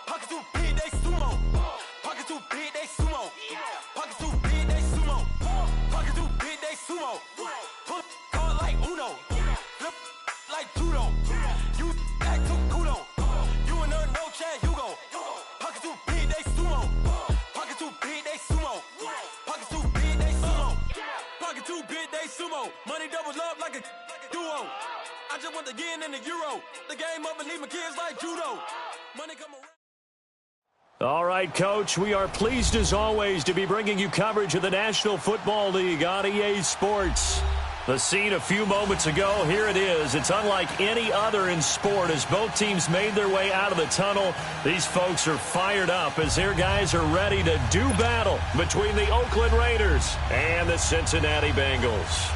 Pockets too big, they sumo. Pockets too big, they sumo. Pockets too big, they sumo. Pockets too big, they sumo. Pull card like Uno. Flip like judo. You act too kudo. You and her no chance, you go. Pockets too big, they sumo. Pockets too big, they sumo. Pockets too big, they sumo. Pockets too big, they sumo. Money doubles up like a duo. I just want to get in the Euro. The game up and leave my kids like judo. Money come around. All right, Coach, we are pleased as always to be bringing you coverage of the National Football League on EA Sports. The scene a few moments ago, here it is. It's unlike any other in sport as both teams made their way out of the tunnel. These folks are fired up as their guys are ready to do battle between the Oakland Raiders and the Cincinnati Bengals.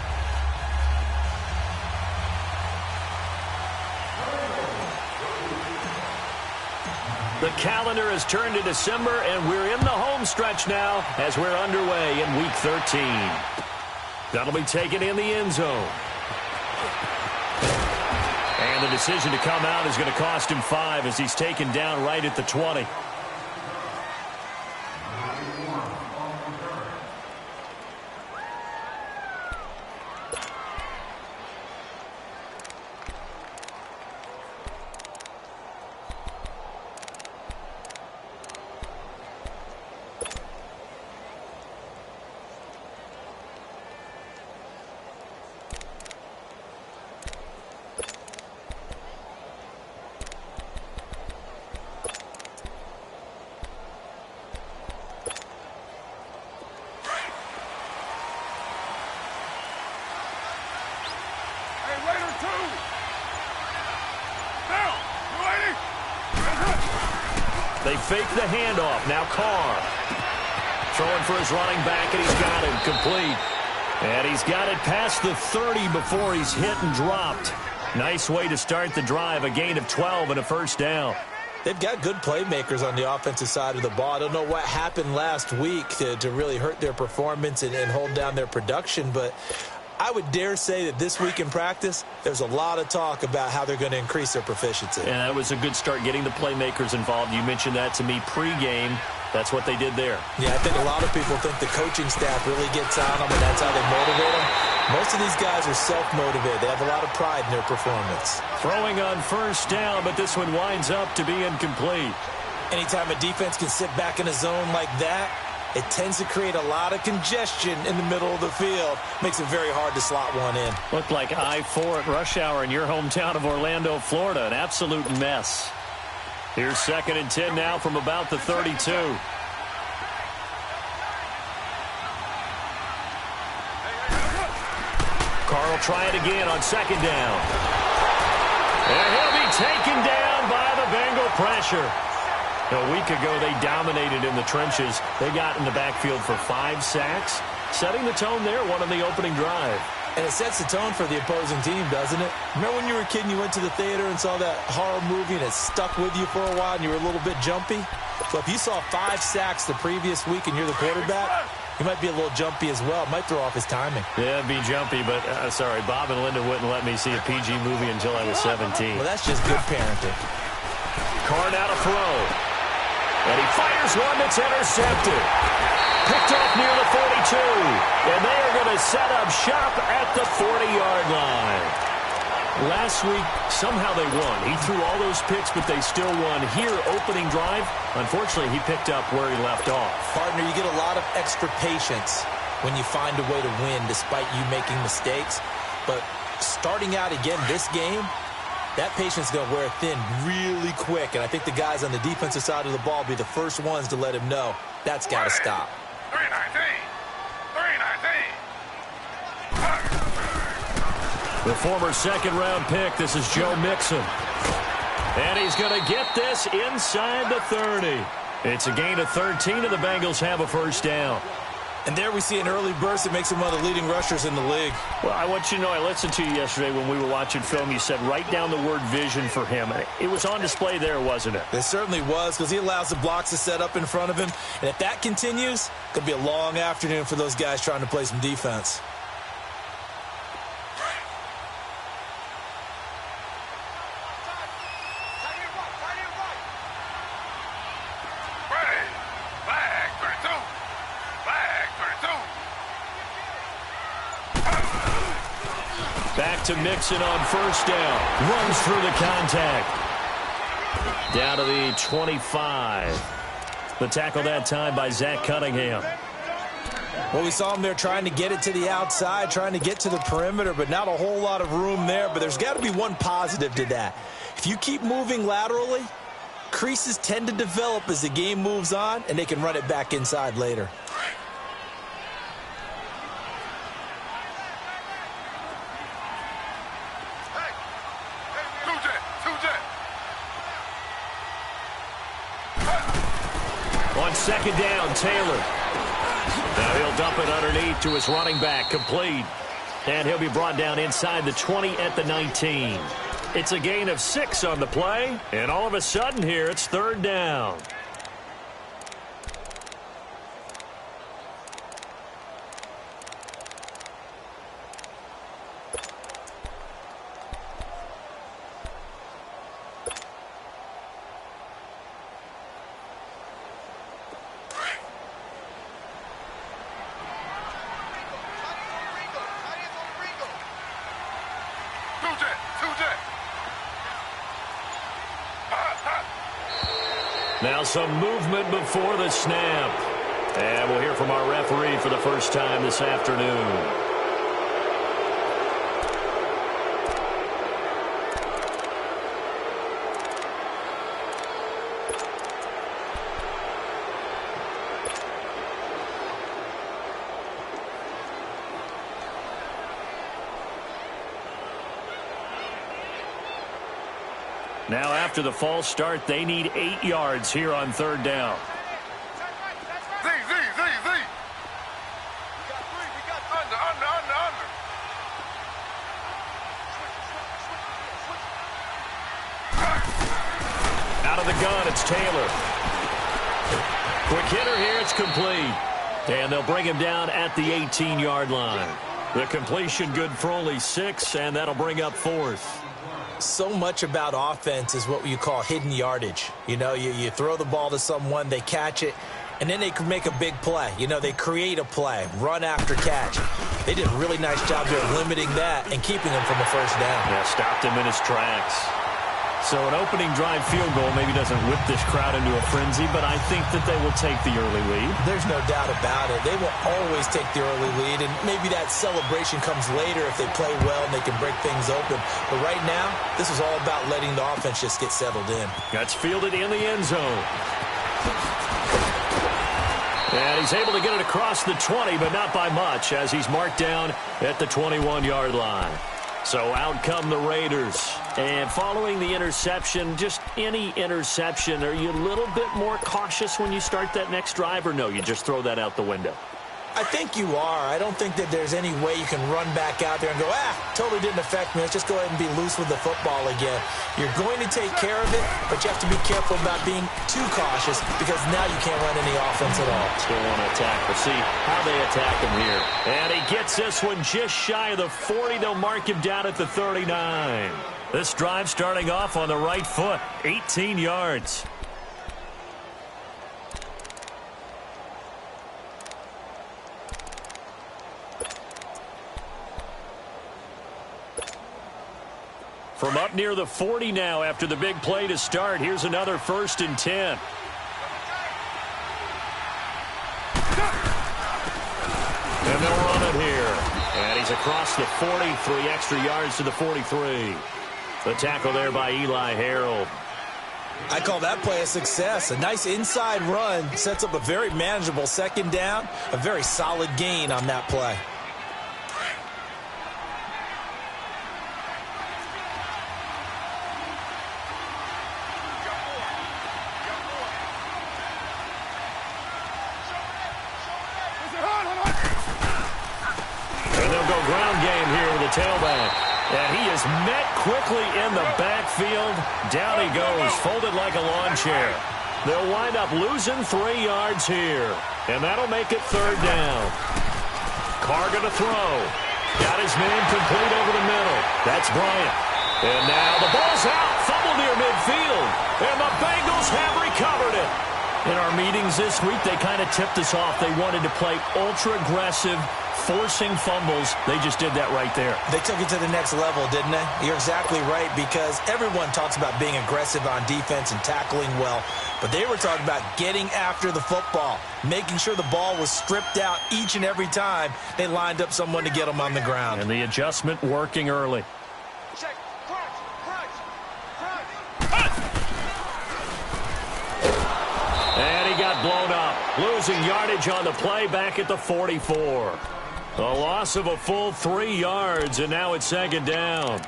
The calendar has turned to December, and we're in the home stretch now as we're underway in Week 13. That'll be taken in the end zone. And the decision to come out is going to cost him 5 as he's taken down right at the 20. They fake the handoff. Now Carr. Throwing for his running back, and he's got him complete. And he's got it past the 30 before he's hit and dropped. Nice way to start the drive. A gain of 12 and a first down. They've got good playmakers on the offensive side of the ball. I don't know what happened last week to really hurt their performance and hold down their production, but I would dare say that this week in practice, there's a lot of talk about how they're going to increase their proficiency. And that was a good start getting the playmakers involved. You mentioned that to me pregame. That's what they did there. Yeah, I think a lot of people think the coaching staff really gets on them, and that's how they motivate them. Most of these guys are self-motivated. They have a lot of pride in their performance. Throwing on first down, but this one winds up to be incomplete. Anytime a defense can sit back in a zone like that, it tends to create a lot of congestion in the middle of the field. Makes it very hard to slot one in. Looked like I-4 at rush hour in your hometown of Orlando, Florida. An absolute mess. Here's 2nd and 10 now from about the 32. Carr will try it again on 2nd down. And he'll be taken down by the Bengal pressure. A week ago, they dominated in the trenches. They got in the backfield for 5 sacks, setting the tone there, one on the opening drive. And it sets the tone for the opposing team, doesn't it? Remember when you were a kid and you went to the theater and saw that horror movie and it stuck with you for a while and you were a little bit jumpy? So if you saw 5 sacks the previous week and you're the quarterback, you might be a little jumpy as well. It might throw off his timing. Yeah, it'd be jumpy, but sorry, Bob and Linda wouldn't let me see a PG movie until I was 17. Well, that's just good parenting. Carr now to throw. And he fires one that's intercepted. Picked off near the 42. And they are going to set up shop at the 40-yard line. Last week, somehow they won. He threw all those picks, but they still won. Here, opening drive, unfortunately, he picked up where he left off. Partner, you get a lot of extra patience when you find a way to win despite you making mistakes. But starting out again this game, that patience is going to wear thin really quick, and I think the guys on the defensive side of the ball will be the first ones to let him know that's got to stop. 319. The former second-round pick, this is Joe Mixon. And he's going to get this inside the 30. It's a gain of 13, and the Bengals have a first down. And there we see an early burst that makes him one of the leading rushers in the league. Well, I want you to know, I listened to you yesterday when we were watching film. You said write down the word vision for him. It was on display there, wasn't it? It certainly was, because he allows the blocks to set up in front of him. And if that continues, it could be a long afternoon for those guys trying to play some defense. to Mixon on first down. Runs through the contact. Down to the 25. The tackle that time by Zach Cunningham. Well, we saw him there trying to get it to the outside, trying to get to the perimeter, but not a whole lot of room there. But there's got to be one positive to that. If you keep moving laterally, creases tend to develop as the game moves on, and they can run it back inside later. On second down, Taylor. Now he'll dump it underneath to his running back, complete. And he'll be brought down inside the 20 at the 19. It's a gain of 6 on the play, and all of a sudden here it's third down. Now some movement before the snap. And we'll hear from our referee for the first time this afternoon. Now after the false start, they need 8 yards here on third down. Z. We got under. Out of the gun, it's Taylor. Quick hitter here, it's complete. And they'll bring him down at the 18-yard line. The completion good for only 6, and that'll bring up 4th. So much about offense is what you call hidden yardage. You know, you throw the ball to someone, they catch it, and then they can make a big play. You know, they create a play, run after catch. They did a really nice job there limiting that and keeping him from the first down. Yeah, stopped him in his tracks. So an opening drive field goal maybe doesn't whip this crowd into a frenzy, but I think that they will take the early lead. There's no doubt about it. They will always take the early lead, and maybe that celebration comes later if they play well and they can break things open. But right now, this is all about letting the offense just get settled in. That's fielded in the end zone. And he's able to get it across the 20, but not by much, as he's marked down at the 21-yard line. So out come the Raiders. And following the interception, just any interception, are you a little bit more cautious when you start that next drive, or no, you just throw that out the window? I think you are. I don't think that there's any way you can run back out there and go, totally didn't affect me. Let's just go ahead and be loose with the football again. You're going to take care of it, but you have to be careful about being too cautious because now you can't run any offense at all. Still want to attack. We'll see how they attack him here. And he gets this one just shy of the 40. They'll mark him down at the 39. This drive starting off on the right foot, 18 yards. From up near the 40 now after the big play to start. Here's another 1st and 10. And they'll run it here. And he's across the 40, 3 extra yards to the 43. The tackle there by Eli Harold. I call that play a success. A nice inside run sets up a very manageable second down. A very solid gain on that play. Tailback. And he is met quickly in the backfield. Down he goes, folded like a lawn chair. They'll wind up losing 3 yards here. And that'll make it third down. Carr going to throw. Got his man complete over the middle. That's Bryant. And now the ball's out. Fumble near midfield. And the Bengals have recovered it. In our meetings this week, they kind of tipped us off. They wanted to play ultra-aggressive, forcing fumbles. They just did that right there. They took it to the next level, didn't they? You're exactly right, because everyone talks about being aggressive on defense and tackling well, but they were talking about getting after the football, making sure the ball was stripped out each and every time they lined up someone to get them on the ground. And the adjustment working early. Check. Crunch. And he got blown up. Losing yardage on the play back at the 44. A loss of a full 3 yards, and now it's second down.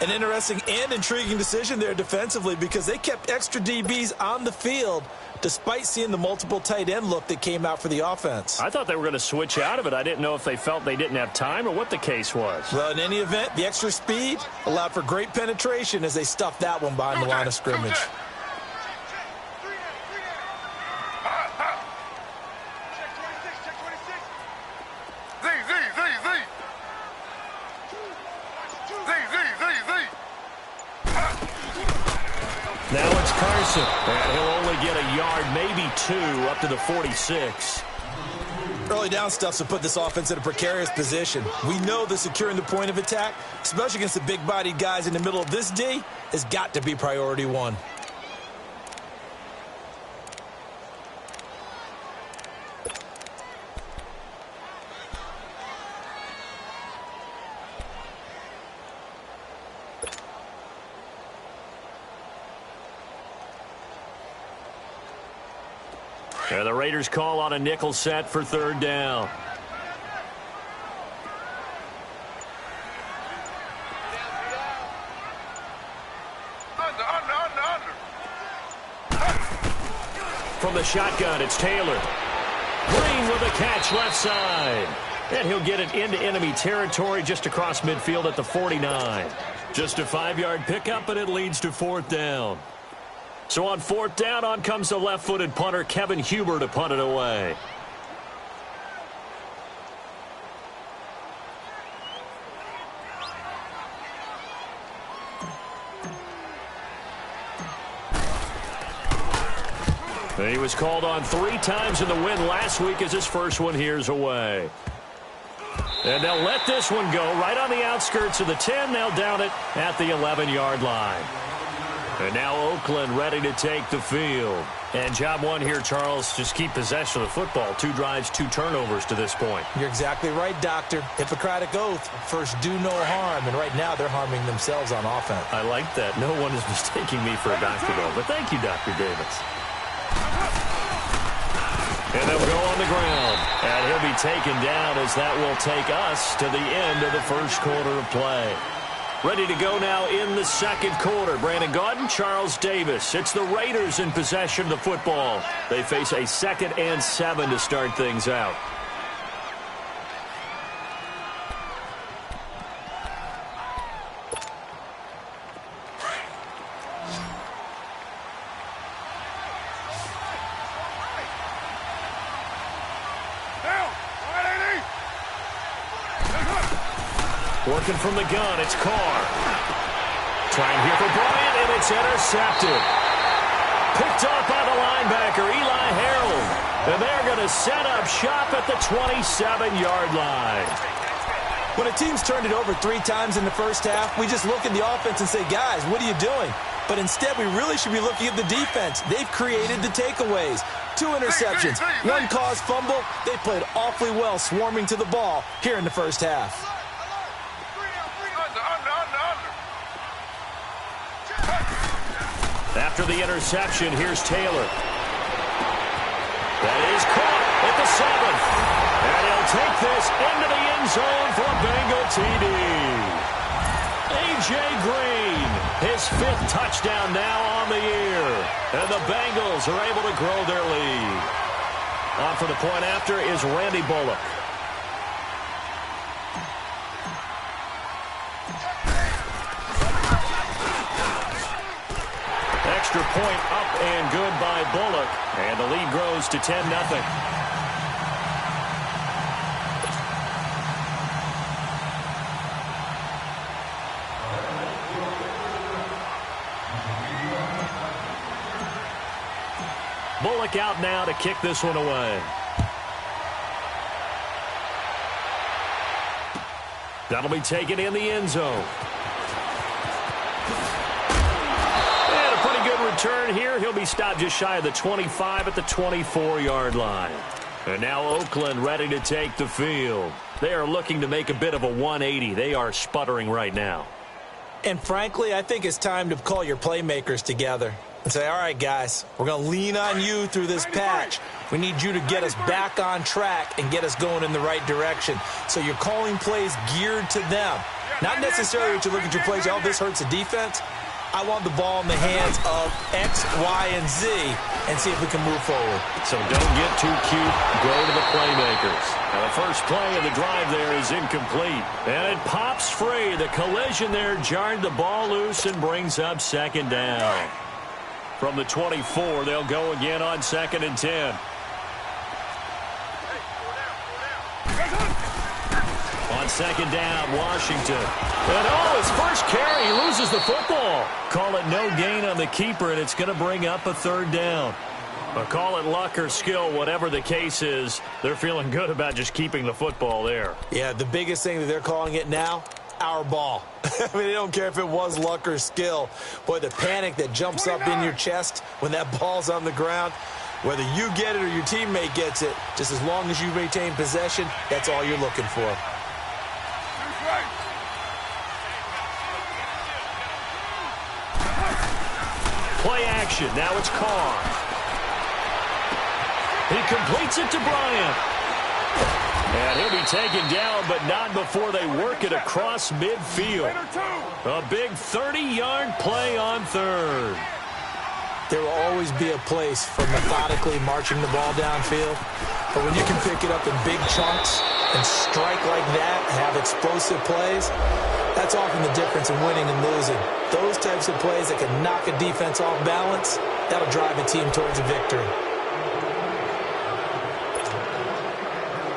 An interesting and intriguing decision there defensively, because they kept extra DBs on the field despite seeing the multiple tight end look that came out for the offense. I thought they were going to switch out of it. I didn't know if they felt they didn't have time or what the case was. Well, in any event, the extra speed allowed for great penetration as they stuffed that one behind the line of scrimmage. Now it's Carson, and he'll only get a yard, maybe 2, up to the 46. Early down stuff to put this offense in a precarious position. We know that securing the point of attack, especially against the big-bodied guys in the middle of this D, has got to be priority 1. And the Raiders call on a nickel set for third down. From the shotgun, it's Taylor. Green with a catch left side. And he'll get it into enemy territory just across midfield at the 49. Just a 5-yard pickup, and it leads to fourth down. So on fourth down, on comes the left-footed punter, Kevin Huber, to punt it away. He was called on 3 times in the win last week as his first one here's away. And they'll let this one go right on the outskirts of the 10. They'll down it at the 11-yard line. And now Oakland ready to take the field. And job 1 here, Charles, just keep possession of the football. 2 drives, 2 turnovers to this point. You're exactly right, Doctor. Hippocratic oath. First, do no harm. And right now, they're harming themselves on offense. I like that. No one is mistaking me for a doctor, though. But thank you, Dr. Davis. And they'll go on the ground. And he'll be taken down as that will take us to the end of the first quarter of play. Ready to go now in the second quarter. Brandon Gaudin, Charles Davis. It's the Raiders in possession of the football. They face a 2nd and 7 to start things out. Working from the gun, it's Carr. Trying here for Bryant, and it's intercepted. Picked off by the linebacker, Eli Harold. And they're going to set up shop at the 27-yard line. When a team's turned it over 3 times in the first half, we just look at the offense and say, guys, what are you doing? But instead, we really should be looking at the defense. They've created the takeaways. 2 interceptions, 1 caused fumble. They played awfully well swarming to the ball here in the first half. After the interception, here's Taylor. That is caught at the 7th. And he'll take this into the end zone for a Bengal TD. A.J. Green, his 5th touchdown now on the year. And the Bengals are able to grow their lead. On for the point after is Randy Bullock. Extra point up and good by Bullock. And the lead grows to 10-0. Bullock out now to kick this one away. That'll be taken in the end zone. And a pretty good return here. He'll be stopped just shy of the 25 at the 24-yard line. And now Oakland ready to take the field. They are looking to make a bit of a 180. They are sputtering right now. And frankly, I think it's time to call your playmakers together and say, all right, guys, we're going to lean on you through this patch. We need you to get us back on track and get us going in the right direction. So you're calling plays geared to them. Not necessarily that you look at your plays, oh, this hurts the defense. I want the ball in the hands of X, Y, and Z and see if we can move forward. So don't get too cute. Go to the playmakers. Now the first play of the drive there is incomplete. And it pops free. The collision there jarred the ball loose and brings up second down. From the 24, they'll go again on 2nd and 10. On 2nd down, Washington. And his first carry, he loses the football. Call it no gain on the keeper, and it's going to bring up a 3rd down. But call it luck or skill, whatever the case is, they're feeling good about just keeping the football there. Yeah, the biggest thing that they're calling it now, our ball. I mean, they don't care if it was luck or skill. Boy, the panic that jumps up in your chest when that ball's on the ground, whether you get it or your teammate gets it, just as long as you maintain possession, that's all you're looking for. Play action. Now it's Carr. He completes it to Bryant. And he'll be taken down, but not before they work it across midfield. A big 30-yard play on 3rd. There will always be a place for methodically marching the ball downfield. But when you can pick it up in big chunks and strike like that, have explosive plays, that's often the difference in winning and losing. Those types of plays that can knock a defense off balance, that'll drive a team towards a victory.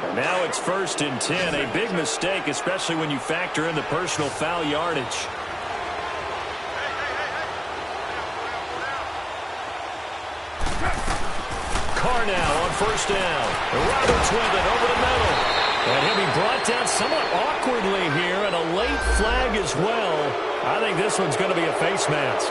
And now it's 1st and 10. A big mistake, especially when you factor in the personal foul yardage. Carr now on 1st down. Roberts with it over the middle. And he'll be brought down somewhat awkwardly here, and a late flag as well. I think this one's going to be a face mask.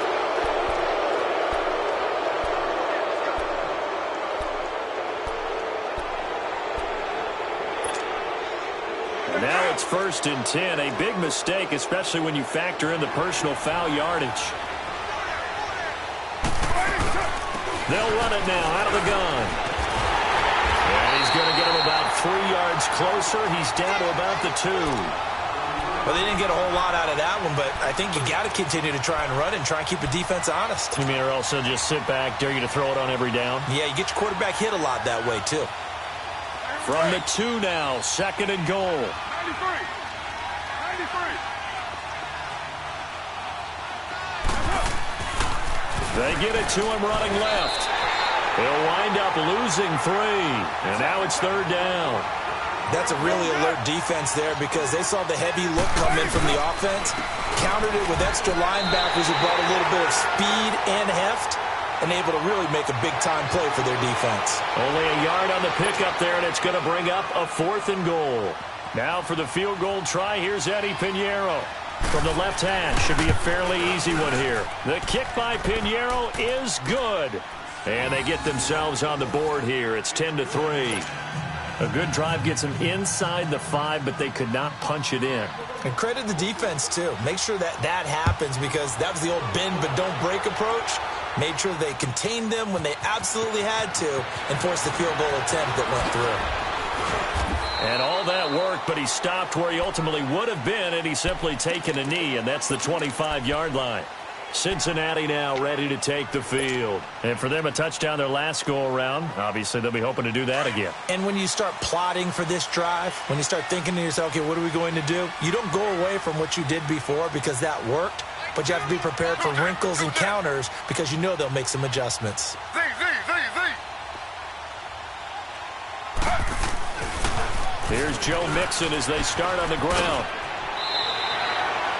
And now it's 1st and 10. A big mistake, especially when you factor in the personal foul yardage. They'll run it now out of the gun. And he's going to get him about 3 yards closer. He's down to about the 2. Well, they didn't get a whole lot out of that one, but I think you got to continue to try and run and try and keep the defense honest. You mean or else they'll just sit back, dare you to throw it on every down? Yeah, you get your quarterback hit a lot that way, too. From the 2 now, 2nd and goal. 93. They get it to him running left. He'll wind up losing 3. And now it's 3rd down. That's a really alert defense there because they saw the heavy look come in from the offense, countered it with extra linebackers who brought a little bit of speed and heft, and able to really make a big-time play for their defense. Only a yard on the pickup there, and it's going to bring up a 4th and goal. Now for the field goal try, here's Eddie Pinheiro. From the left hash, should be a fairly easy one here. The kick by Pinheiro is good. And they get themselves on the board here. It's 10-3. A good drive gets them inside the 5, but they could not punch it in. And credit the defense, too. Make sure that that happens because that was the old bend but don't break approach. Made sure they contained them when they absolutely had to and forced the field goal attempt that went through. And all that work, but he stopped where he ultimately would have been, and he's simply taken a knee, and that's the 25-yard line. Cincinnati now ready to take the field. And for them, a touchdown their last go-around. Obviously, they'll be hoping to do that again. And when you start plotting for this drive, when you start thinking to yourself, okay, what are we going to do? You don't go away from what you did before because that worked, but you have to be prepared for wrinkles and counters because you know they'll make some adjustments. Here's Joe Mixon as they start on the ground.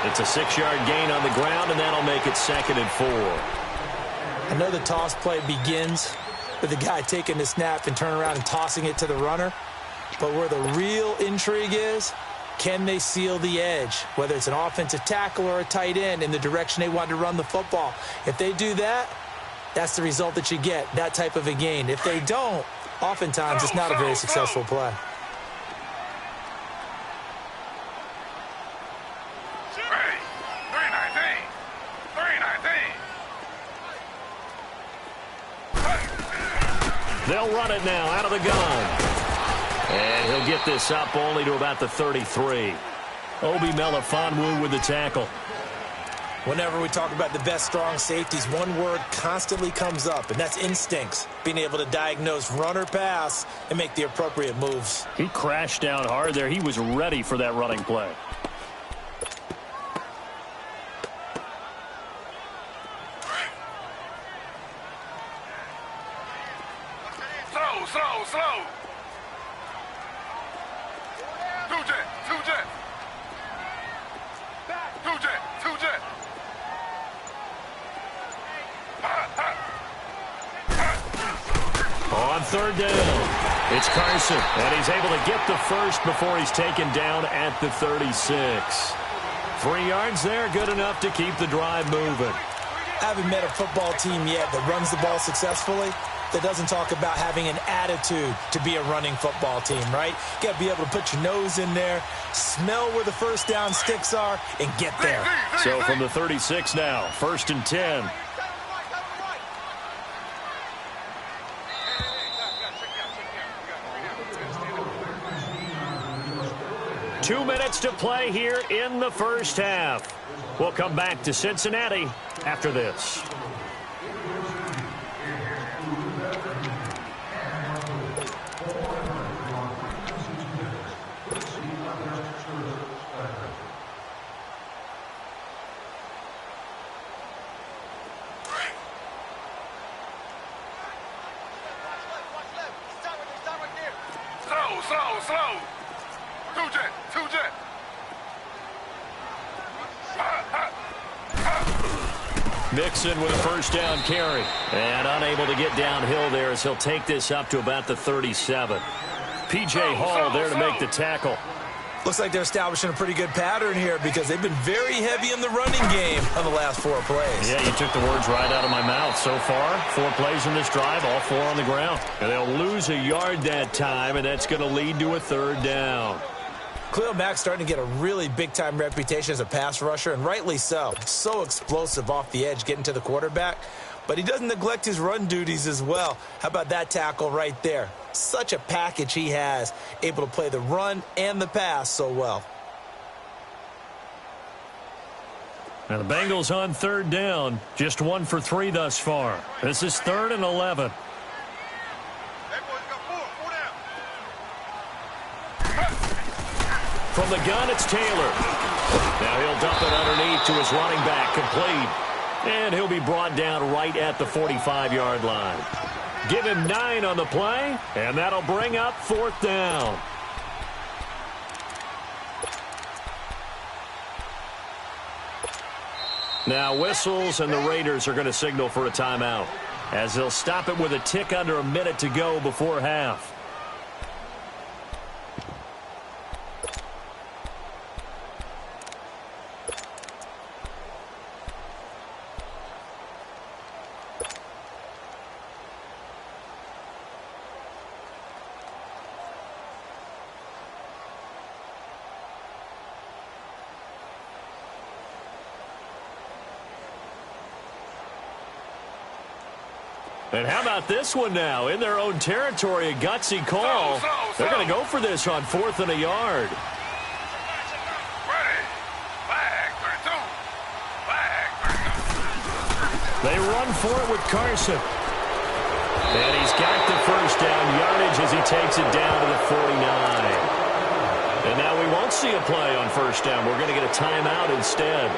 It's a 6-yard gain on the ground, and that'll make it 2nd and 4. I know the toss play begins with the guy taking the snap and turning around and tossing it to the runner. But where the real intrigue is Can they seal the edge, whether it's an offensive tackle or a tight end, in the direction they want to run the football? If they do that, that's the result that you get, that type of a gain. If they don't, oftentimes it's not a very successful play. They'll run it now out of the gun. And he'll get this up only to about the 33. Obi Melifonwu with the tackle. Whenever we talk about the best strong safeties, one word constantly comes up, and that's instincts. Being able to diagnose run or pass and make the appropriate moves. He crashed down hard there. He was ready for that running play. Slow. Two jet. On third down, it's Carson, and he's able to get the first before he's taken down at the 36. 3 yards there, good enough to keep the drive moving. I haven't met a football team yet that runs the ball successfully that doesn't talk about having an attitude to be a running football team, right? You got to be able to put your nose in there, smell where the first down sticks are, and get there. So from the 36 now, 1st and 10. Two minutes to play here in the first half. We'll come back to Cincinnati after this. Slow. Two jet. Mixon with a first down carry. And unable to get downhill there as he'll take this up to about the 37. P.J. Hall there to make the tackle. Looks like they're establishing a pretty good pattern here because they've been very heavy in the running game on the last 4 plays. Yeah, you took the words right out of my mouth. So far, 4 plays in this drive, all 4 on the ground. And they'll lose a yard that time, and that's going to lead to a 3rd down. Khalil Mack's starting to get a really big-time reputation as a pass rusher, and rightly so. So explosive off the edge getting to the quarterback. But he doesn't neglect his run duties as well. How about that tackle right there? Such a package he has, able to play the run and the pass so well. Now the Bengals on 3rd down, just 1 for 3 thus far. This is 3rd and 11. From the gun, it's Taylor. Now he'll dump it underneath to his running back, complete. And he'll be brought down right at the 45-yard line. Give him 9 on the play, and that'll bring up 4th down. Now whistles, and the Raiders are going to signal for a timeout, as they'll stop it with a tick under a minute to go before half. And how about this one now? In their own territory, a gutsy call. They're going to go for this on 4th and a yard. They run for it with Carson. And he's got the first down yardage as he takes it down to the 49. And now we won't see a play on first down. We're going to get a timeout instead,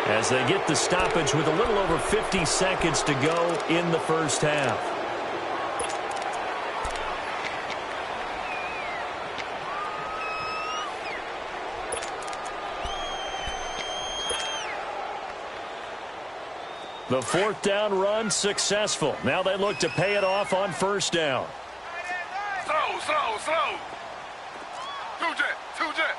as they get the stoppage with a little over 50 seconds to go in the first half. The 4th down run successful. Now they look to pay it off on first down. Slow. Two jet.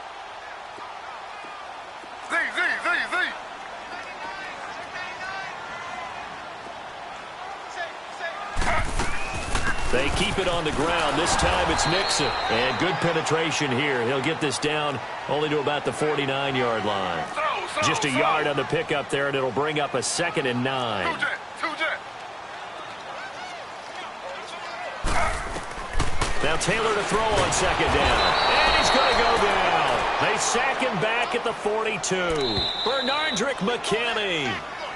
They keep it on the ground. This time it's Mixon. And good penetration here. He'll get this down only to about the 49-yard line. Just a yard on the pickup there, and it'll bring up a 2nd and 9. Now Taylor to throw on 2nd down. And he's going to go down. They sack him back at the 42. Bernardrick McKinney.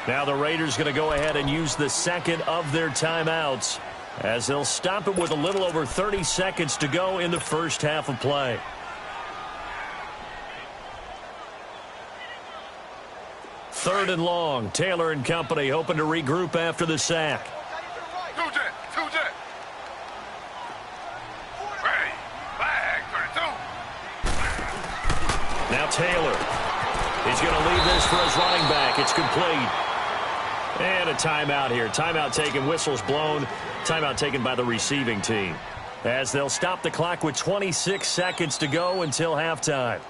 Now the Raiders going to go ahead and use the second of their timeouts, as they'll stop it with a little over 30 seconds to go in the first half of play. Third and long. Taylor and company hoping to regroup after the sack. Now Taylor. He's going to leave this for his running back. It's complete. And a timeout here. Timeout taken, whistles blown. Timeout taken by the receiving team, as they'll stop the clock with 26 seconds to go until halftime.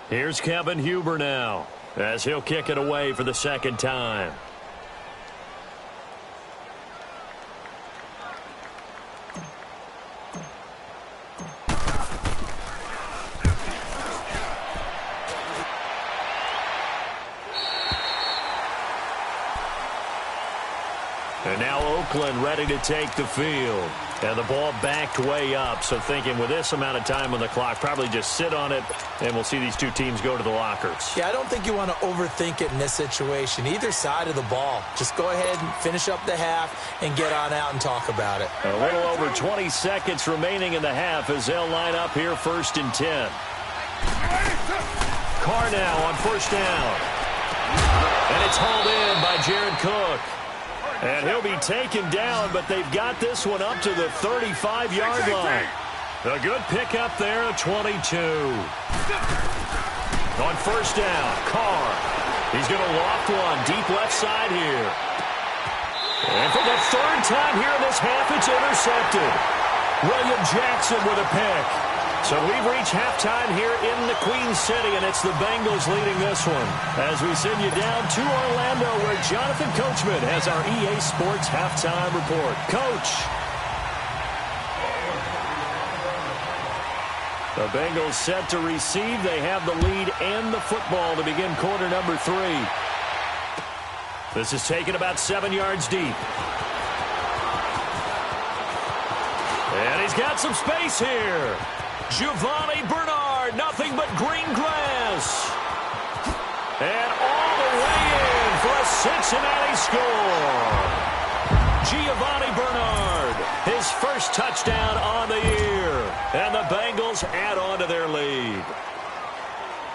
Here's Kevin Huber now, as he'll kick it away for the second time. And now Oakland ready to take the field. And the ball backed way up. So thinking with this amount of time on the clock, probably just sit on it, and we'll see these two teams go to the lockers. Yeah, I don't think you want to overthink it in this situation. Either side of the ball. Just go ahead and finish up the half and get on out and talk about it. A little over 20 seconds remaining in the half as they'll line up here 1st and 10. Carr now on 1st down. And it's hauled in by Jared Cook. And he'll be taken down, but they've got this one up to the 35-yard line. A good pickup there at 22. On 1st down, Carr. He's going to loft one deep left side here. And for the 3rd time here in this half, it's intercepted. William Jackson with a pick. So we've reached halftime here in the Queen City, and it's the Bengals leading this one, as we send you down to Orlando, where Jonathan Coachman has our EA Sports halftime report. Coach. The Bengals set to receive. They have the lead and the football to begin quarter number 3. This is taken about 7 yards deep. And he's got some space here. Giovanni Bernard, nothing but green grass. And all the way in for a Cincinnati score. Giovanni Bernard, his first touchdown on the year. And the Bengals add on to their lead.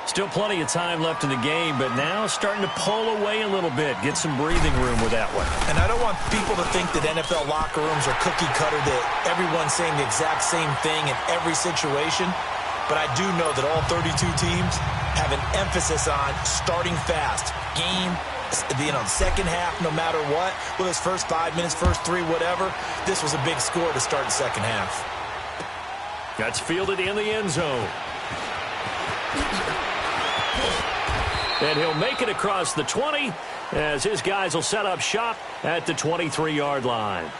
Still plenty of time left in the game, but now starting to pull away a little bit. Get some breathing room with that one. And I don't want people to think that NFL locker rooms are cookie cutter, that everyone's saying the exact same thing in every situation. But I do know that all 32 teams have an emphasis on starting fast. Game, second half, no matter what. Whether it's first 5 minutes, first 3, whatever. This was a big score to start the second half. That's fielded in the end zone. And he'll make it across the 20 as his guys will set up shop at the 23-yard line.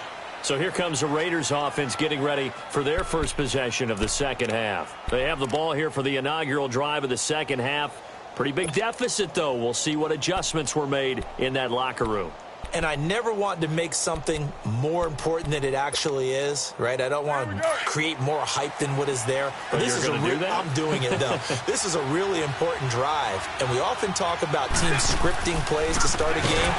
So here comes the Raiders offense getting ready for their first possession of the second half. They have the ball here for the inaugural drive of the second half. Pretty big deficit, though. We'll see what adjustments were made in that locker room. And I never want to make something more important than it actually is, right? I don't want to create more hype than what is there. But this is I'm doing it, though. This is a really important drive. And we often talk about teams scripting plays to start a game.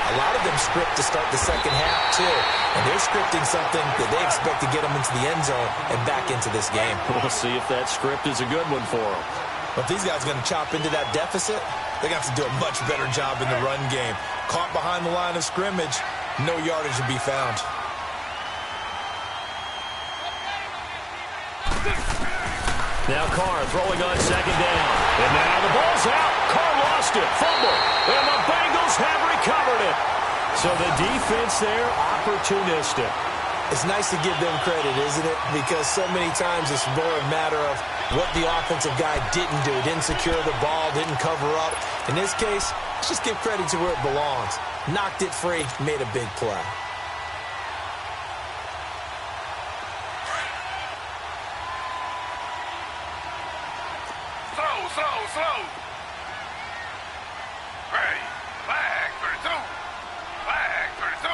A lot of them script to start the second half, too. And they're scripting something that they expect to get them into the end zone and back into this game. We'll see if that script is a good one for them. But if these guys are going to chop into that deficit, they're going to have to do a much better job in the run game. Caught behind the line of scrimmage, no yardage to be found. Now Carr throwing on second down. And now the ball's out. Carr lost it. Fumble. And the Bengals have recovered it. So the defense there, opportunistic. It's nice to give them credit, isn't it? Because so many times it's more a matter of what the offensive guy didn't do. Didn't secure the ball, didn't cover up. In this case, let's just give credit to where it belongs. Knocked it free, made a big play. Slow. Hey, flag 32. Flag 32.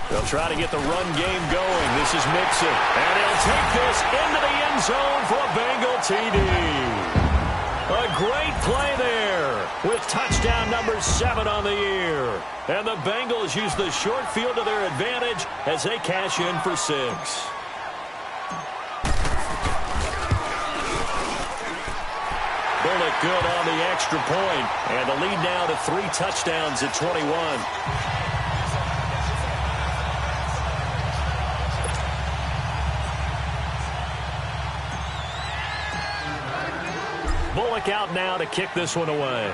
They'll try to get the run game going. This is Mixon. And he'll take this into the end zone for a Bengal TD. A great play there with touchdown number 7 on the year. And the Bengals use the short field to their advantage as they cash in for 6. Bullock good on the extra point. And the lead now to 3 touchdowns at 21. Bullock out now to kick this one away.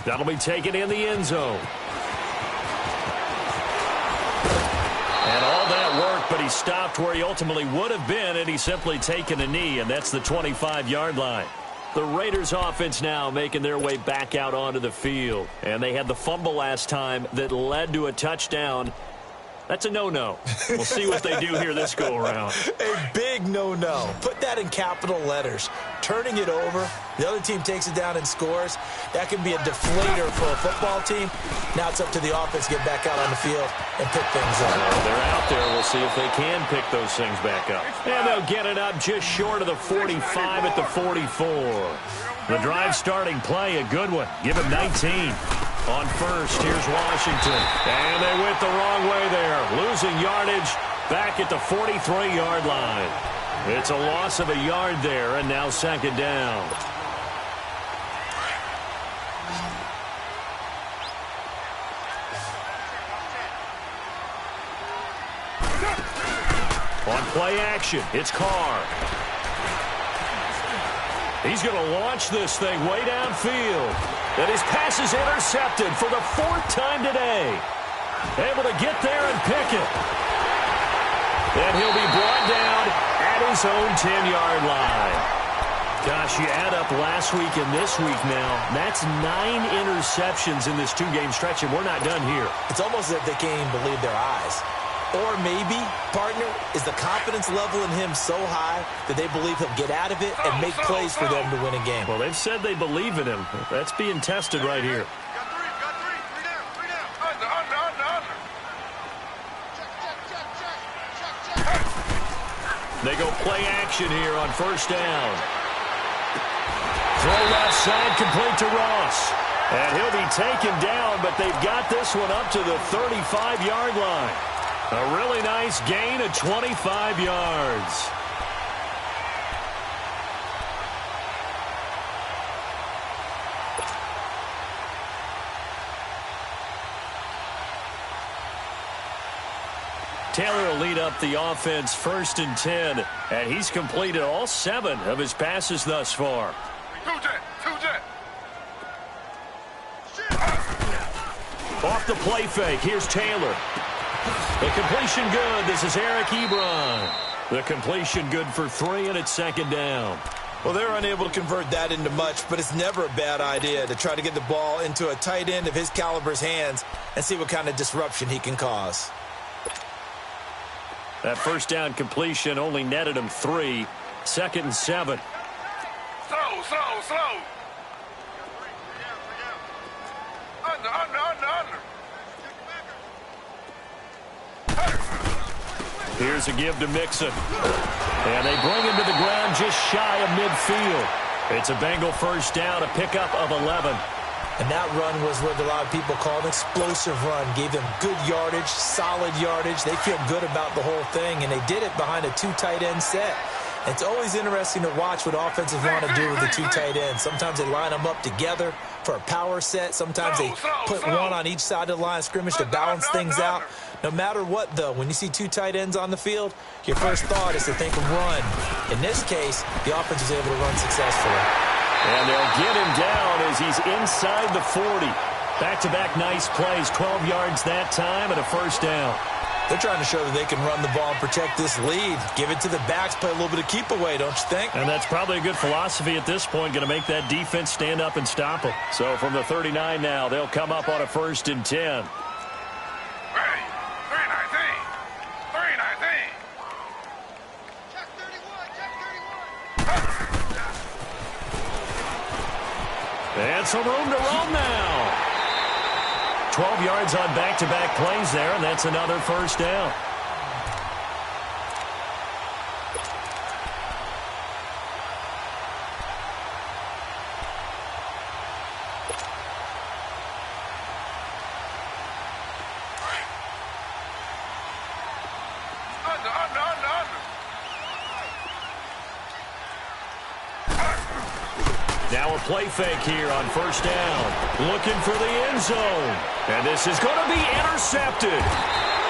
That'll be taken in the end zone. And all that work, but he stopped where he ultimately would have been, and he's simply taken a knee, and that's the 25-yard line. The Raiders offense now making their way back out onto the field. And they had the fumble last time that led to a touchdown. That's a no-no. We'll see what they do here this go-around. A big no-no. Put that in capital letters. Turning it over, the other team takes it down and scores. That can be a deflator for a football team. Now it's up to the offense to get back out on the field and pick things up. They're out there. We'll see if they can pick those things back up. And they'll get it up just short of the 45 at the 44. The drive starting play, a good one. Give him 19. On first, here's Washington. And they went the wrong way there. Losing yardage back at the 43-yard line. It's a loss of a yard there, and now second down. On play action, it's Carr. He's going to launch this thing way downfield. And his pass is intercepted for the 4th time today. Able to get there and pick it. And he'll be brought down at his own 10-yard line. Gosh, you add up last week and this week now. That's 9 interceptions in this 2-game stretch, and we're not done here. It's almost as if they can't even believe their eyes. Or maybe, partner, is the confidence level in him so high that they believe he'll get out of it and make plays for them to win a game. Well, they've said they believe in him. That's being tested right here. Got three down. Under. Check. They go play action here on first down. Throw left side, complete to Ross. And he'll be taken down, but they've got this one up to the 35-yard line. A really nice gain of 25 yards. Taylor will lead up the offense 1st and 10, and he's completed all 7 of his passes thus far. Two jet. Off the play fake, here's Taylor. The completion good. This is Eric Ebron. The completion good for 3, and it's second down. Well, they're unable to convert that into much, but it's never a bad idea to try to get the ball into a tight end of his caliber's hands and see what kind of disruption he can cause. That first down completion only netted him 3. 2nd and 7. Slow. Under. Here's a give to Mixon. And they bring him to the ground just shy of midfield. It's a Bengal first down, a pickup of 11. And that run was what a lot of people call an explosive run. Gave them good yardage, solid yardage. They feel good about the whole thing, and they did it behind a 2 tight end set. It's always interesting to watch what offenses want to do with the 2 tight ends. Sometimes they line them up together for a power set. Sometimes they put one on each side of the line of scrimmage to balance things out. No matter what, though, when you see two tight ends on the field, your first thought is to think of run. In this case, the offense was able to run successfully. And they'll get him down as he's inside the 40. Back-to-back nice plays, 12 yards that time and a first down. They're trying to show that they can run the ball and protect this lead. Give it to the backs, play a little bit of keep away, don't you think? And that's probably a good philosophy at this point, going to make that defense stand up and stop them. So from the 39 now, they'll come up on a 1st and 10. Ready. 319. 319. Check 31, check 31. And some room to roam now. 12 yards on back-to-back plays there, and that's another first down. Now a play fake here on first down. Looking for the end zone. And this is going to be intercepted.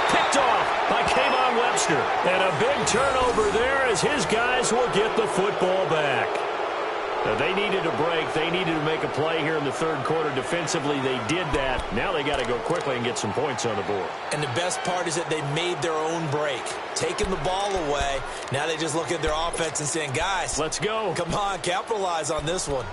Picked off by Kayvon Webster. And a big turnover there as his guys will get the football back. Now they needed a break. They needed to make a play here in the third quarter. Defensively, they did that. Now they got to go quickly and get some points on the board. And the best part is that they made their own break. Taking the ball away. Now they just look at their offense and saying, guys, let's go. Come on, capitalize on this one.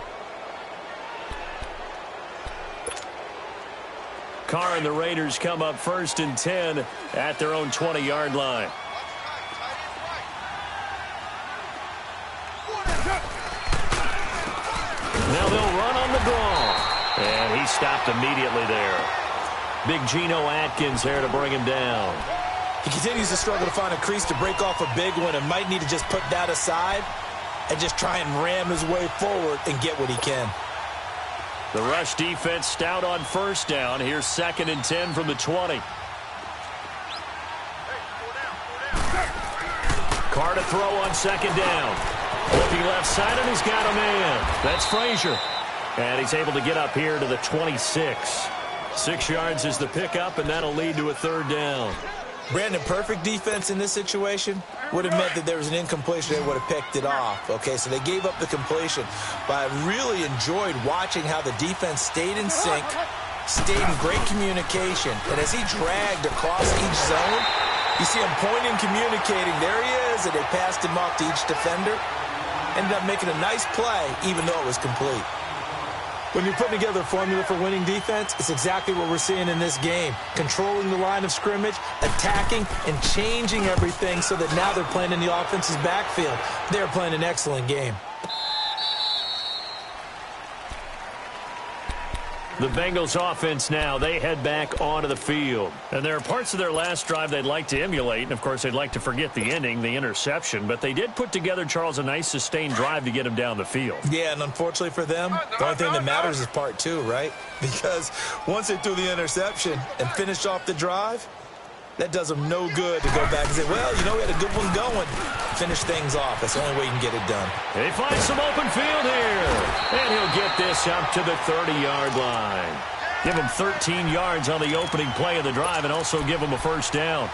Carr and the Raiders come up 1st and 10 at their own 20-yard line. Now they'll run on the draw. And he stopped immediately there. Big Geno Atkins there to bring him down. He continues to struggle to find a crease to break off a big one and might need to just put that aside and just try and ram his way forward and get what he can. The rush defense stout on first down. Here's 2nd and 10 from the 20. Carr to throw on 2nd down. Looking left side, and he's got a man. That's Frazier. And he's able to get up here to the 26. 6 yards is the pickup, and that'll lead to a 3rd down. Brandon, perfect defense in this situation would have meant that there was an incompletion. They would have picked it off. Okay, so they gave up the completion. But I really enjoyed watching how the defense stayed in sync, stayed in great communication. And as he dragged across each zone, you see him pointing, communicating. There he is, and they passed him off to each defender. Ended up making a nice play, even though it was complete. When you're putting together a formula for winning defense, it's exactly what we're seeing in this game. Controlling the line of scrimmage, attacking, and changing everything so that now they're playing in the offense's backfield. They're playing an excellent game. The Bengals offense now, they head back onto the field. And there are parts of their last drive they'd like to emulate. And, of course, they'd like to forget the ending, the interception. But they did put together, Charles, a nice sustained drive to get them down the field. Yeah, and unfortunately for them, the only thing that matters is part 2, right? Because once they threw the interception and finished off the drive, that does them no good to go back and say, well, you know, we had a good one going. Finish things off. That's the only way you can get it done. They find some open field here. And he'll get this up to the 30-yard line. Give him 13 yards on the opening play of the drive and also give him a first down.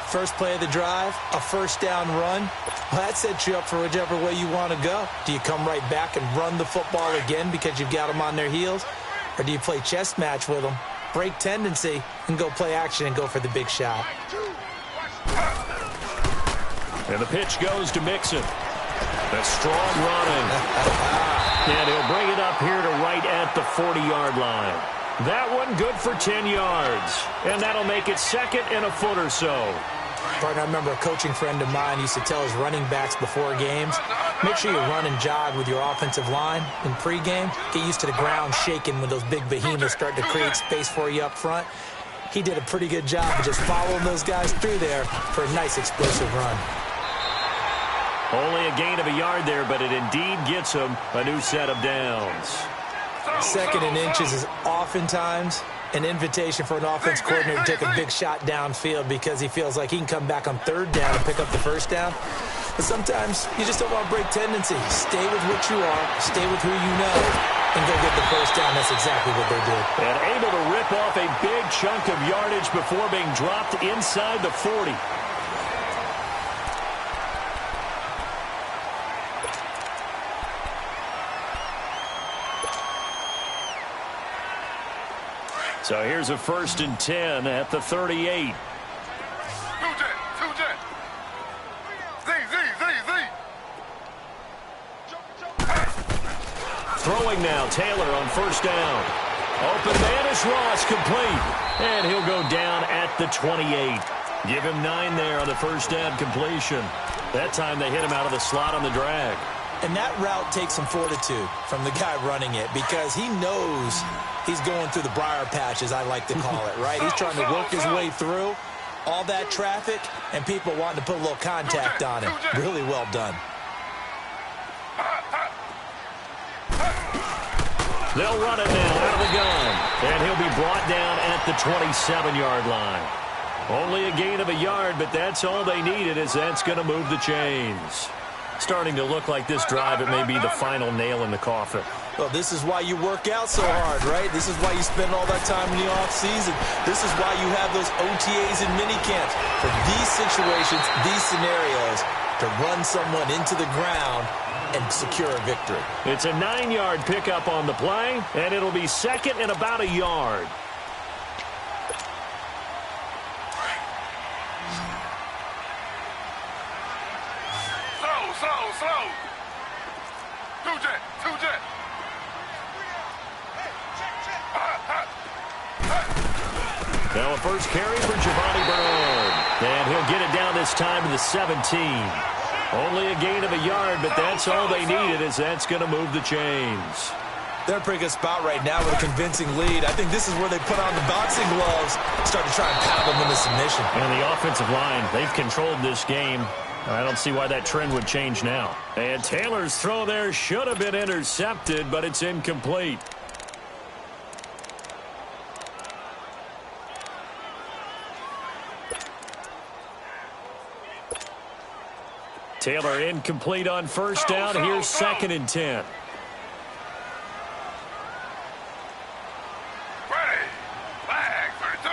First play of the drive, a first down run. Well, that sets you up for whichever way you want to go. Do you come right back and run the football again because you've got them on their heels? Or do you play chess match with them, break tendency, and go play action and go for the big shot? And the pitch goes to Mixon. That's strong running. And he'll bring it up here to right at the 40-yard line. That one good for 10 yards. And that'll make it 2nd and a foot or so. Partner, I remember a coaching friend of mine used to tell his running backs before games, make sure you run and jog with your offensive line in pregame. Get used to the ground shaking when those big behemoths start to create space for you up front. He did a pretty good job of just following those guys through there for a nice explosive run. Only a gain of a yard there, but it indeed gets him a new set of downs. 2nd and inches is oftentimes an invitation for an offense coordinator to take a big shot downfield because he feels like he can come back on 3rd down and pick up the first down. But sometimes you just don't want to break tendency. Stay with what you are. Stay with who you know. and go get the first down. That's exactly what they did. And able to rip off a big chunk of yardage before being dropped inside the 40. So here's a 1st and 10 at the 38. Throwing now, Taylor on 1st down. Open man is Ross, complete. And he'll go down at the 28. Give him 9 there on the 1st down completion. That time they hit him out of the slot on the drag. And that route takes some fortitude from the guy running it because he knows he's going through the briar patch, as I like to call it, right? He's trying to work his way through all that traffic and people wanting to put a little contact on him. Really well done. They'll run it now out of the gun. And he'll be brought down at the 27-yard line. Only a gain of a yard, but that's all they needed, as that's going to move the chains. Starting to look like this drive, it may be the final nail in the coffin. Well, this is why you work out so hard, right? This is why you spend all that time in the offseason. This is why you have those OTAs and minicamps. For these situations, these scenarios, to run someone into the ground and secure a victory. It's a 9-yard pickup on the play, and it'll be 2nd and about a yard. Slow. 2-jet. Now a first carry for Giovanni Bernard. And he'll get it down this time to the 17. Only a gain of a yard, but that's all they needed, as that's going to move the chains. They're in a pretty good spot right now with a convincing lead. I think this is where they put on the boxing gloves, start to try and pound them into submission. And the offensive line, they've controlled this game. I don't see why that trend would change now. And Taylor's throw there should have been intercepted, but it's incomplete. Taylor incomplete on 1st down. Here's 2nd and 10. Ready. Flag 32.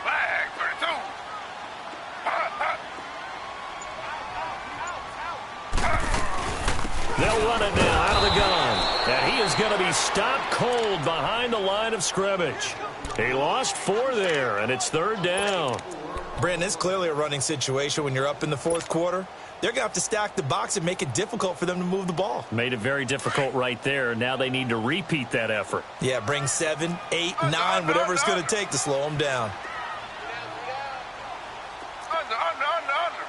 Flag 32. They'll run it now out of the gun. And he is going to be stopped cold behind the line of scrimmage. He lost 4 there, and it's 3rd down. Brandon, it's clearly a running situation when you're up in the 4th quarter. They're going to have to stack the box and make it difficult for them to move the ball. Made it very difficult right there. Now they need to repeat that effort. Yeah, bring 7, 8, 9, whatever it's going to take to slow them down. Under.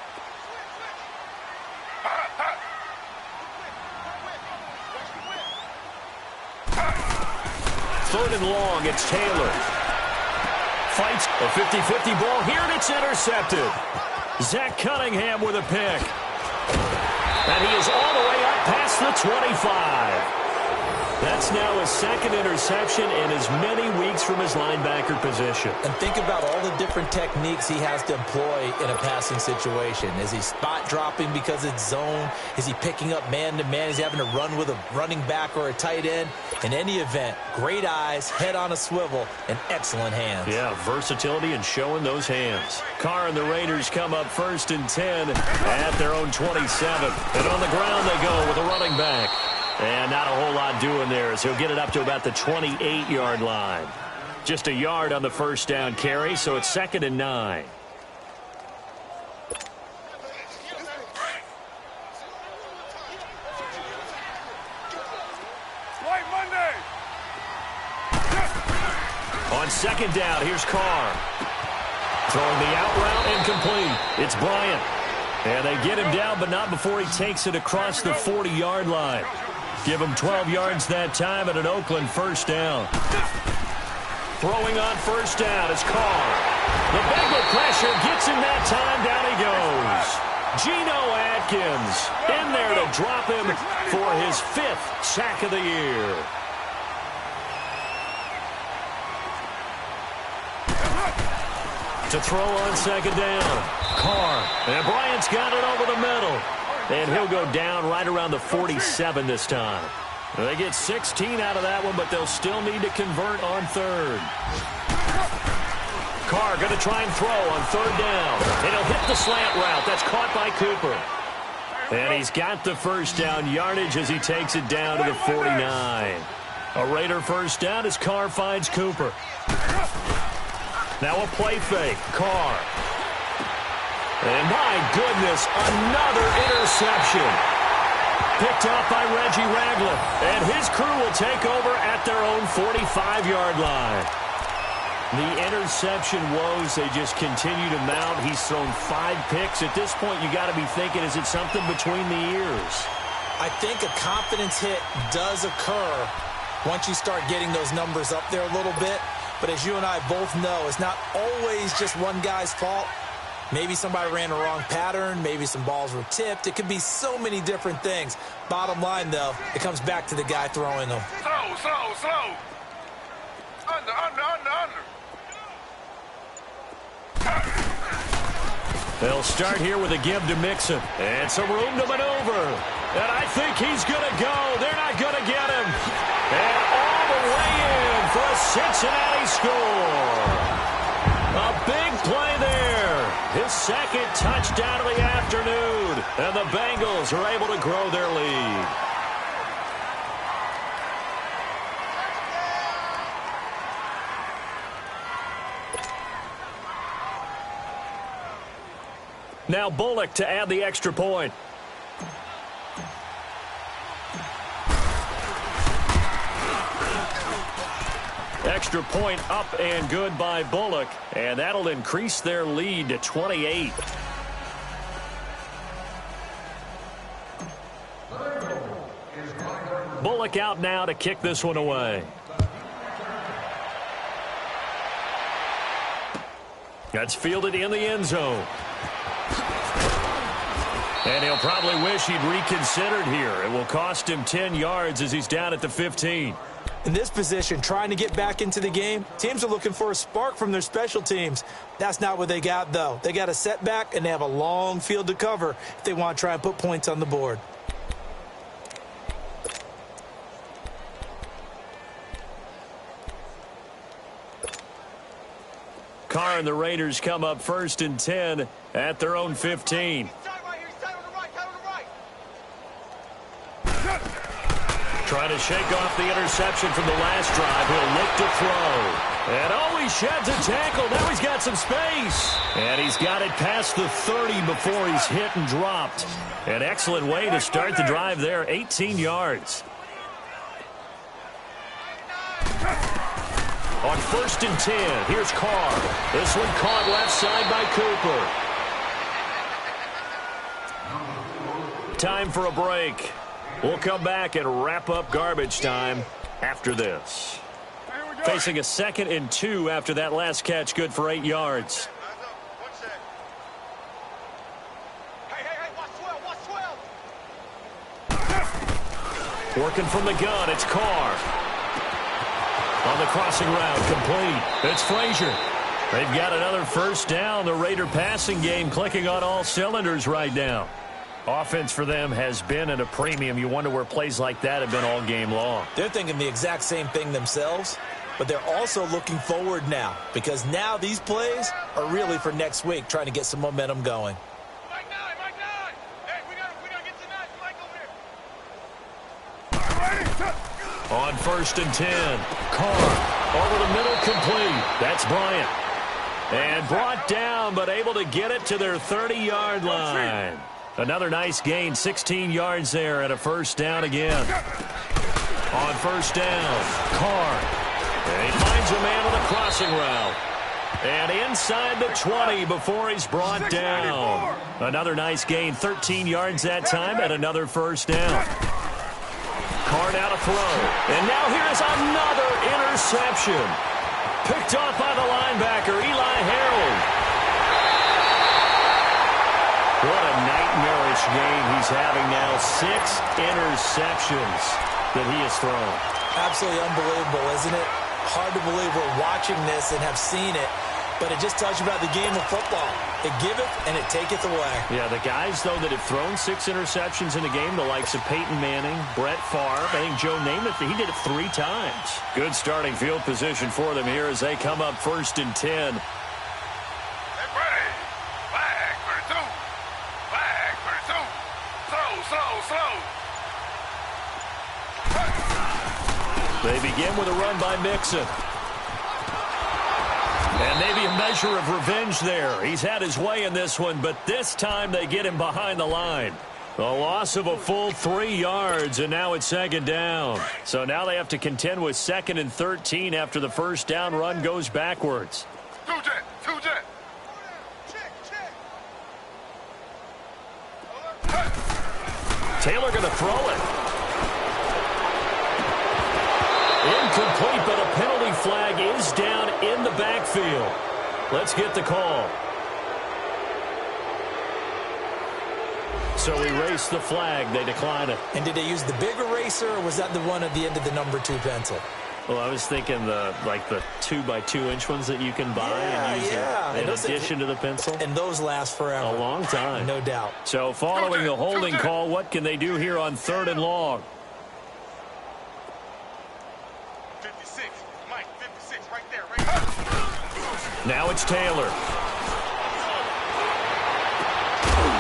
Third and long, it's Taylor. Fights a 50-50 ball here, and it's intercepted. Zach Cunningham with a pick. And he is all the way up past the 25. That's now his 2nd interception in as many weeks from his linebacker position. And think about all the different techniques he has to employ in a passing situation. Is he spot dropping because it's zone? Is he picking up man-to-man? Is he having to run with a running back or a tight end? In any event, great eyes, head on a swivel, and excellent hands. Yeah, versatility and showing those hands. Carr and the Raiders come up 1st and 10 at their own 27. And on the ground they go with a running back. And not a whole lot doing there, as he'll get it up to about the 28-yard line. Just a yard on the 1st down carry, so it's 2nd and 9. White Monday. On 2nd down, here's Carr. Throwing the out route, incomplete. It's Bryant. And they get him down, but not before he takes it across the 40-yard line. Give him 12 yards that time at an Oakland 1st down. Throwing on 1st down is Carr. The Bengal pressure gets him that time. Down he goes. Geno Atkins in there to drop him for his 5th sack of the year. To throw on 2nd down. Carr. And Bryant's got it over the middle. And he'll go down right around the 47 this time. They get 16 out of that one, but they'll still need to convert on third. Carr going to try and throw on third down. And he'll hit the slant route. That's caught by Cooper. And he's got the first down yardage as he takes it down to the 49. A Raider first down as Carr finds Cooper. Now a play fake. Carr. And my goodness, another interception. Picked off by Reggie Ragland. And his crew will take over at their own 45-yard line. The interception woes, they just continue to mount. He's thrown 5 picks. At this point, you got to be thinking, is it something between the ears? I think a confidence hit does occur once you start getting those numbers up there a little bit. But as you and I both know, it's not always just one guy's fault. Maybe somebody ran the wrong pattern. Maybe some balls were tipped. It could be so many different things. Bottom line, though, it comes back to the guy throwing them. Slow. Under. They'll start here with a give to Mixon. And some room to maneuver. And I think he's going to go. They're not going to get him. And all the way in for a Cincinnati score. A big play there. His second touchdown of the afternoon. And the Bengals are able to grow their lead. Now Bullock to add the extra point. Extra point up and good by Bullock. And that'll increase their lead to 28. Bullock out now to kick this one away. That's fielded in the end zone. And he'll probably wish he'd reconsidered here. It will cost him 10 yards as he's down at the 15. In this position, trying to get back into the game, teams are looking for a spark from their special teams. That's not what they got, though. They got a setback, and they have a long field to cover if they want to try and put points on the board. Carr and the Raiders come up 1st and 10 at their own 15. Trying to shake off the interception from the last drive. He'll look to throw. And he sheds a tackle. Now he's got some space. And he's got it past the 30 before he's hit and dropped. An excellent way to start the drive there. 18 yards. On 1st and 10, here's Carr. This one caught left side by Cooper. Time for a break. We'll come back and wrap up garbage time after this. Facing a 2nd and 2 after that last catch, good for 8 yards. Working from the gun, it's Carr. On the crossing route, complete. It's Frazier. They've got another first down. The Raider passing game clicking on all cylinders right now. Offense for them has been at a premium. You wonder where plays like that have been all game long. They're thinking the exact same thing themselves, but they're also looking forward now because now these plays are really for next week, trying to get some momentum going. Mike 9. Hey, we gotta get to 9. Mike over here. On 1st and 10, Carr over the middle, complete. That's Bryant. And brought down, but able to get it to their 30-yard line. Another nice gain, 16 yards there and a first down again. On 1st down, Carr. And he finds a man on a crossing route. And inside the 20 before he's brought down. Another nice gain, 13 yards that time and another first down. Carr now to throw. And now here's another interception. Picked off by the linebacker, Eli Harold. What a nightmarish game he's having now. 6 interceptions that he has thrown. Absolutely unbelievable, isn't it? Hard to believe we're watching this and have seen it. but it just tells you about the game of football. It giveth and it taketh away. Yeah, the guys, though, that have thrown 6 interceptions in a game, the likes of Peyton Manning, Brett Favre, I think Joe Namath, he did it 3 times. Good starting field position for them here as they come up 1st and 10. They begin with a run by Mixon. And maybe a measure of revenge there. He's had his way in this one, but this time they get him behind the line. A loss of a full 3 yards, and now it's 2nd down. So now they have to contend with 2nd and 13 after the first down run goes backwards. Two jet. Taylor going to throw it. Incomplete, but a penalty flag is down in the backfield. Let's get the call. So we race the flag. They decline it. And did they use the big eraser, or was that the one at the end of the number 2 pencil? Well, I was thinking the 2x2-inch ones that you can buy and use in addition to the pencil. And those last forever. A long time. No doubt. So following the holding call, what can they do here on 3rd and long? 56. Mike, 56. Right there. Now it's Taylor.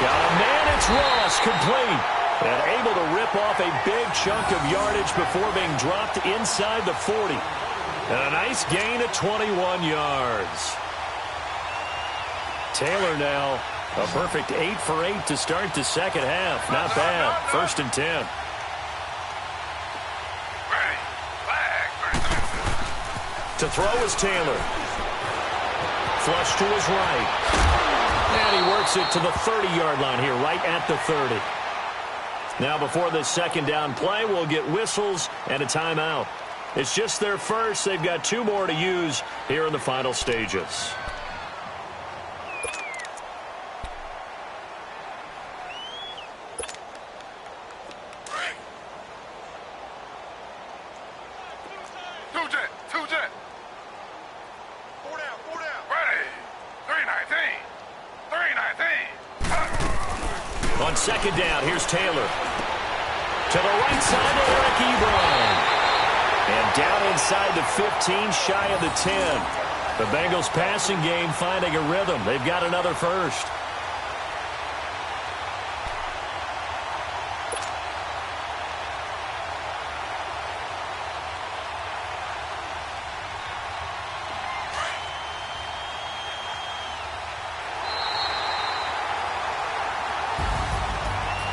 Got a man. It's Ross, complete. And able to rip off a big chunk of yardage before being dropped inside the 40. And a nice gain of 21 yards. Taylor now a perfect 8 for 8 to start the second half. Not bad. 1st and 10. To throw is Taylor. Flush to his right. And he works it to the 30-yard line here, right at the 30. Now before this 2nd down play, we'll get whistles and a timeout. It's just their first. They've got 2 more to use here in the final stages. Two jet. 4 down. Ready. 319. On 2nd down, here's Taylor. To the right side to Eric Ebron. And down inside the 15, shy of the 10. The Bengals passing game finding a rhythm. They've got another first.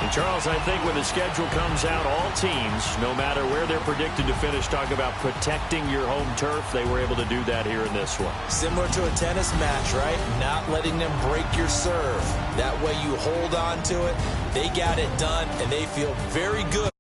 And Charles, I think when the schedule comes out, all teams, no matter where they're predicted to finish, talk about protecting your home turf. They were able to do that here in this one. Similar to a tennis match, right? Not letting them break your serve. That way you hold on to it. They got it done, and they feel very good.